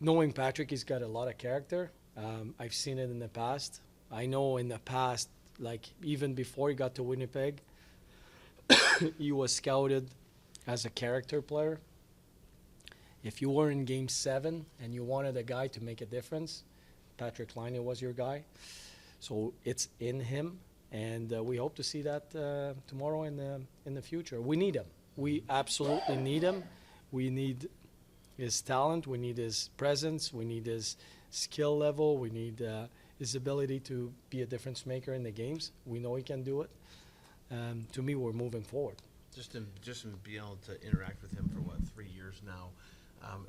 knowing Patrick, he's got a lot of character. I've seen it in the past. I know in the past, like even before he got to Winnipeg, he was scouted as a character player. If you were in Game 7 and you wanted a guy to make a difference, Patrick Laine was your guy. So it's in him, and we hope to see that tomorrow in the future. We need him. We absolutely need him. We need his talent. We need his presence. We need his skill level. We need his ability to be a difference maker in the games. We know he can do it. To me, we're moving forward. Just in being able to interact with him for 3 years now,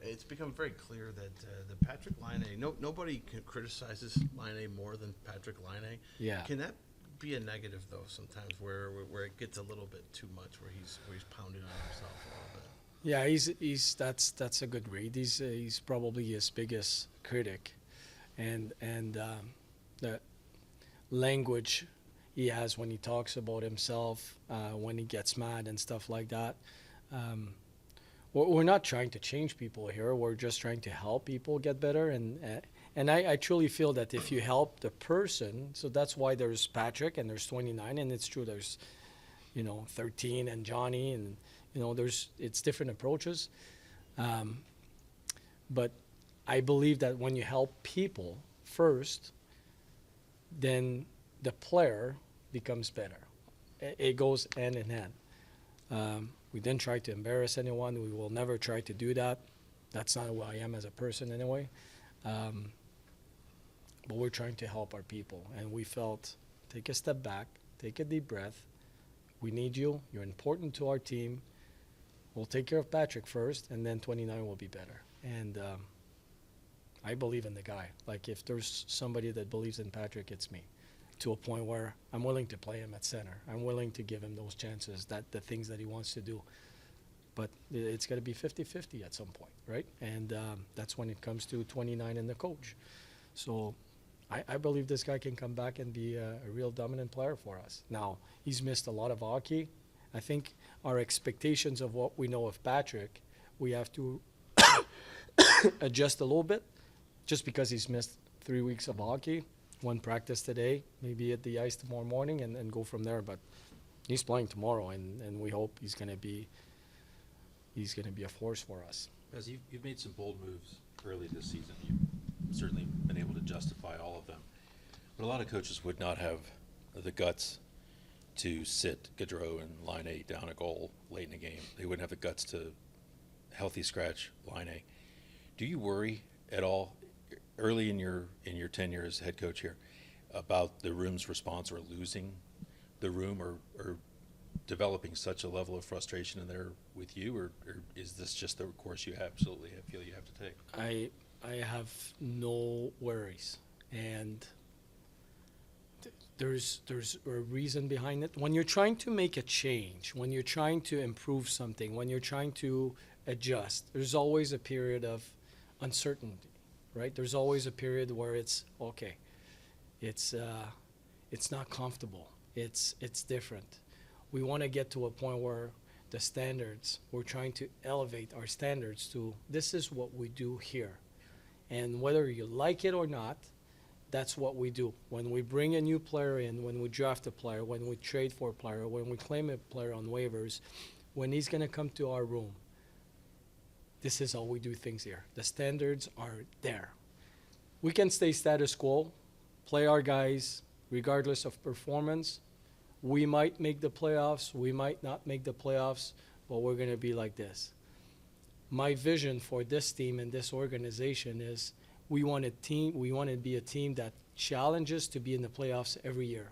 it's become very clear that the Patrick Laine, nobody criticizes Laine more than Patrick Laine. Yeah. Can that be a negative though? Sometimes where it gets a little bit too much, where he's pounding on himself a little bit. Yeah, he's that's a good read. He's probably his biggest critic, and the language he has when he talks about himself, when he gets mad and stuff like that. We're not trying to change people here. We're just trying to help people get better. And I truly feel that if you help the person, so that's why there's Patrick and there's 29, and it's true there's, 13 and Johnny, and it's different approaches. But I believe that when you help people first, then the player becomes better. It goes hand in hand. We didn't try to embarrass anyone. We will never try to do that. That's not who I am as a person anyway. But we're trying to help our people. And we felt, take a step back, take a deep breath. We need you. You're important to our team. We'll take care of Patrick first, and then 29 will be better. And I believe in the guy. Like, if there's somebody that believes in Patrick, it's me. To a point where I'm willing to play him at center. I'm willing to give him those chances, the things that he wants to do. But it's got to be 50-50 at some point, right? And that's when it comes to 29 and the coach. So I believe this guy can come back and be a real dominant player for us. Now, he's missed a lot of hockey. I think our expectations of what we know of Patrick, we have to adjust a little bit just because he's missed 3 weeks of hockey. One practice today, maybe at the ice tomorrow morning, and go from there. But he's playing tomorrow, and we hope he's going to be a force for us. As you've made some bold moves early this season. You've certainly been able to justify all of them. But a lot of coaches would not have the guts to sit Gaudreau and Laine down a goal late in a game. They wouldn't have the guts to healthy scratch Laine. Do you worry at all early in your tenure as head coach here about the room's response, or losing the room, or developing such a level of frustration in there with you, or is this just the course you absolutely feel you have to take? I have no worries, and there's a reason behind it. When you're trying to make a change, when you're trying to improve something, when you're trying to adjust, there's always a period of uncertainty, right? There's always a period where it's okay. It's not comfortable. It's different. We want to get to a point where the standards, we're trying to elevate our standards to, this is what we do here. And whether you like it or not, that's what we do. When we bring a new player in, when we draft a player, when we trade for a player, when we claim a player on waivers, when he's going to come to our room, this is how we do things here. The standards are there. We can stay status quo, play our guys regardless of performance. We might make the playoffs, we might not make the playoffs, but we're going to be like this. My vision for this team and this organization is we want to be a team that challenges to be in the playoffs every year.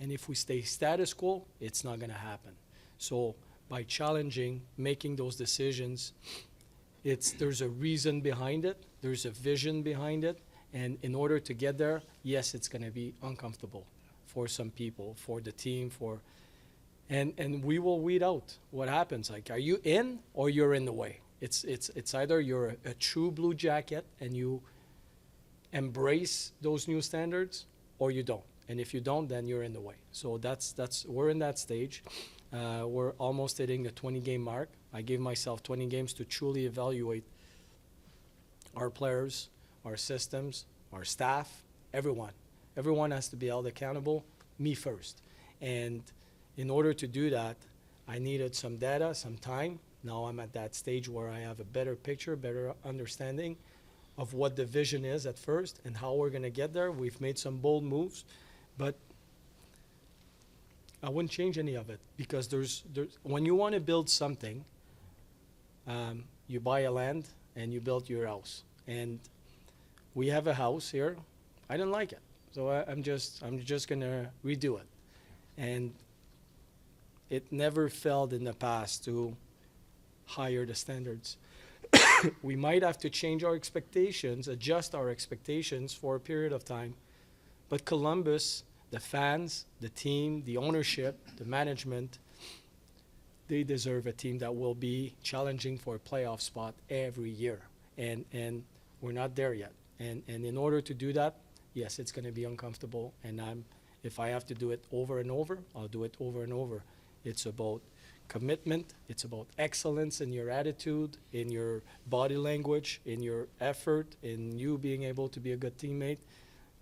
And if we stay status quo, it's not going to happen. So by challenging, making those decisions, there's a reason behind it, there's a vision behind it, and in order to get there, yes, it's going to be uncomfortable for some people, for the team, and we will weed out what happens. Like, are you in or you're in the way? It's either you're a true Blue Jacket and you embrace those new standards, or you don't. And if you don't, then you're in the way. So we're in that stage. We're almost hitting the 20-game mark. I gave myself 20 games to truly evaluate our players, our systems, our staff, everyone. Everyone has to be held accountable, me first. And in order to do that, I needed some data, some time. Now I'm at that stage where I have a better picture, better understanding of what the vision is at first and how we're going to get there. We've made some bold moves, but I wouldn't change any of it because there's when you want to build something, you buy a land and you build your house. And we have a house here. I didn't like it, so I'm just gonna redo it. And it never failed in the past to higher the standards. We might have to change our expectations, adjust our expectations for a period of time. But Columbus, the fans, the team, the ownership, the management, they deserve a team that will be challenging for a playoff spot every year. And we're not there yet. And in order to do that, yes, it's going to be uncomfortable. And if I have to do it over and over, I'll do it over and over. It's about commitment. It's about excellence in your attitude, in your body language, in your effort, in you being able to be a good teammate.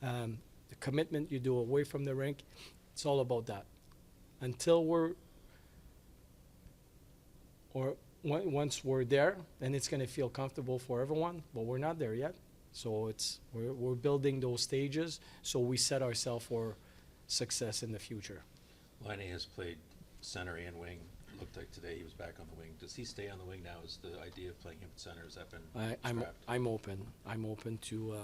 The commitment you do away from the rink, it's all about that. Until once we're there, then it's going to feel comfortable for everyone, but we're not there yet. So we're building those stages so we set ourselves for success in the future. Laine has played center and wing. It looked like today he was back on the wing. Does he stay on the wing now? Is the idea of playing him at center, has that been scrapped? I'm open. I'm open to.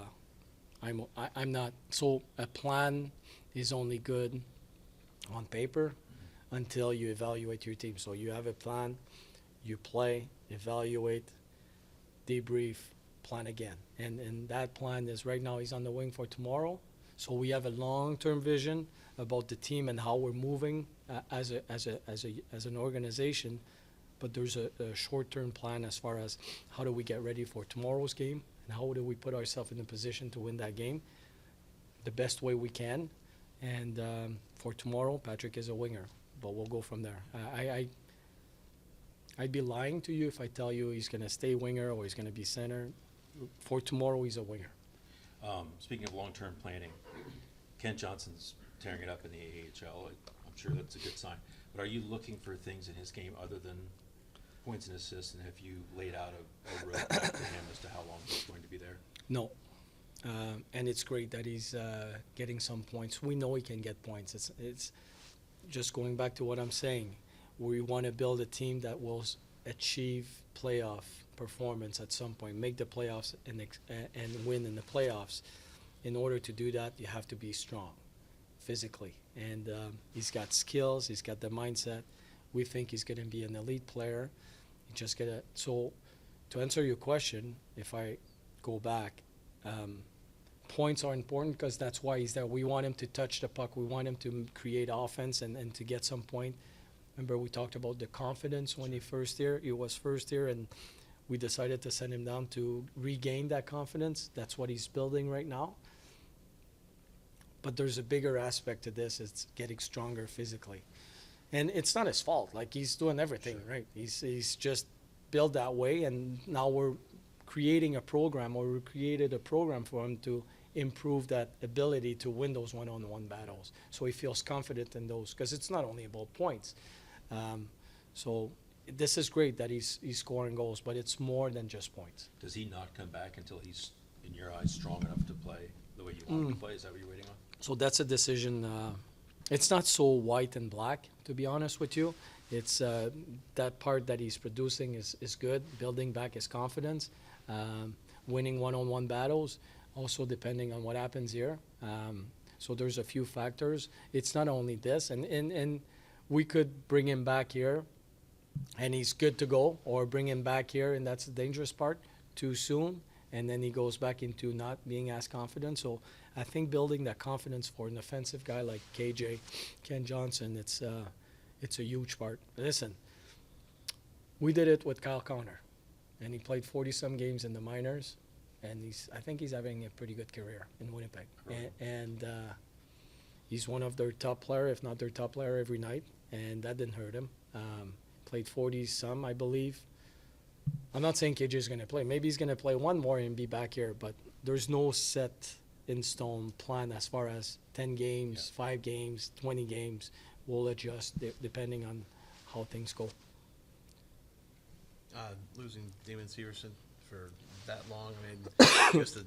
I'm not. So a plan is only good on paper until you evaluate your team. So you have a plan, you play, evaluate, debrief, plan again. And that plan is right now he's on the wing for tomorrow. So we have a long-term vision about the team and how we're moving as an organization. But there's a short-term plan as far as how do we get ready for tomorrow's game and how do we put ourselves in a position to win that game the best way we can. And for tomorrow, Patrick is a winger, but we'll go from there. I'd be lying to you if I tell you he's going to stay winger or he's going to be center. For tomorrow, he's a winger. Speaking of long-term planning, Kent Johnson's tearing it up in the AHL. I'm sure that's a good sign. But are you looking for things in his game other than points and assists, and have you laid out a roadmap to him as to how long he's going to be there? No. And it's great that he's getting some points. We know he can get points. It's just going back to what I'm saying. We want to build a team that will achieve playoff performance at some point, make the playoffs and win in the playoffs. In order to do that, you have to be strong physically. And he's got skills. He's got the mindset. We think he's going to be an elite player. So to answer your question, if I go back, points are important because that's why he's there. We want him to touch the puck. We want him to create offense and to get some point. Remember we talked about the confidence when he was first here, and we decided to send him down to regain that confidence. That's what he's building right now. But there's a bigger aspect to this. It's getting stronger physically. And it's not his fault. Like, he's doing everything, sure. Right? He's just built that way, and now we're creating a program, or we created a program for him to improve that ability to win those one-on-one battles. So he feels confident in those, because it's not only about points. So this is great that he's scoring goals, but it's more than just points. Does he not come back until he's, in your eyes, strong enough to play the way you want him to play? Is that what you're waiting on? So that's a decision. It's not so white and black, to be honest with you. It's that part that he's producing is good, building back his confidence, winning one-on-one battles, also depending on what happens here. So there's a few factors. It's not only this, and we could bring him back here and he's good to go, or bring him back here, and that's the dangerous part, too soon, and then he goes back into not being as confident. So I think building that confidence for an offensive guy like Ken Johnson, it's a huge part. Listen, we did it with Kyle Connor, and he played 40-some games in the minors, and I think he's having a pretty good career in Winnipeg. Right. And he's one of their top player, if not their top player every night, and that didn't hurt him. Played 40-some, I believe, I'm not saying KJ is going to play. Maybe he's going to play one more and be back here, but there's no set in stone plan as far as 10 games, 5 games, 20 games. We'll adjust depending on how things go. Losing Damon Severson for that long, I mean, I guess the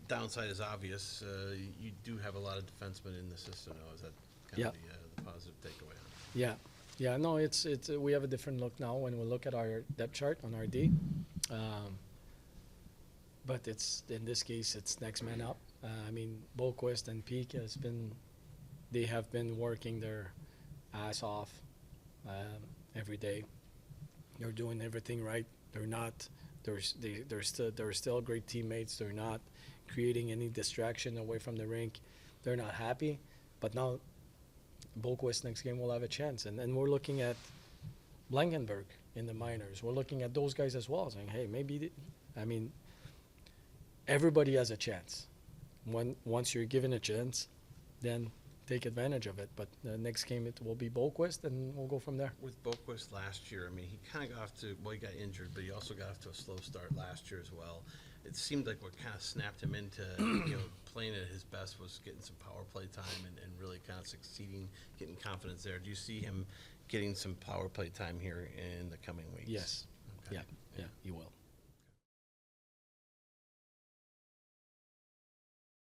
downside is obvious. You do have a lot of defensemen in the system now. Is that kind of the positive takeaway? Yeah. Yeah, no, it's we have a different look now when we look at our depth chart on our D. But it's, in this case, it's next man up. I mean, Boquist and Peak they have been working their ass off every day. They're doing everything right. They're still great teammates. They're not creating any distraction away from the rink. They're not happy, but now Boquist next game will have a chance. And then we're looking at Blankenberg in the minors. We're looking at those guys as well, saying, hey, everybody has a chance. Once you're given a chance, then take advantage of it. But the next game it will be Boquist, and we'll go from there. With Boquist last year, I mean, he kind of got off to, well, he got injured, but he also got off to a slow start last year as well. It seemed like what kind of snapped him into, playing at his best was getting some power play time and really kind of succeeding, getting confidence there. Do you see him getting some power play time here in the coming weeks? Yes. Okay. Yeah, you will.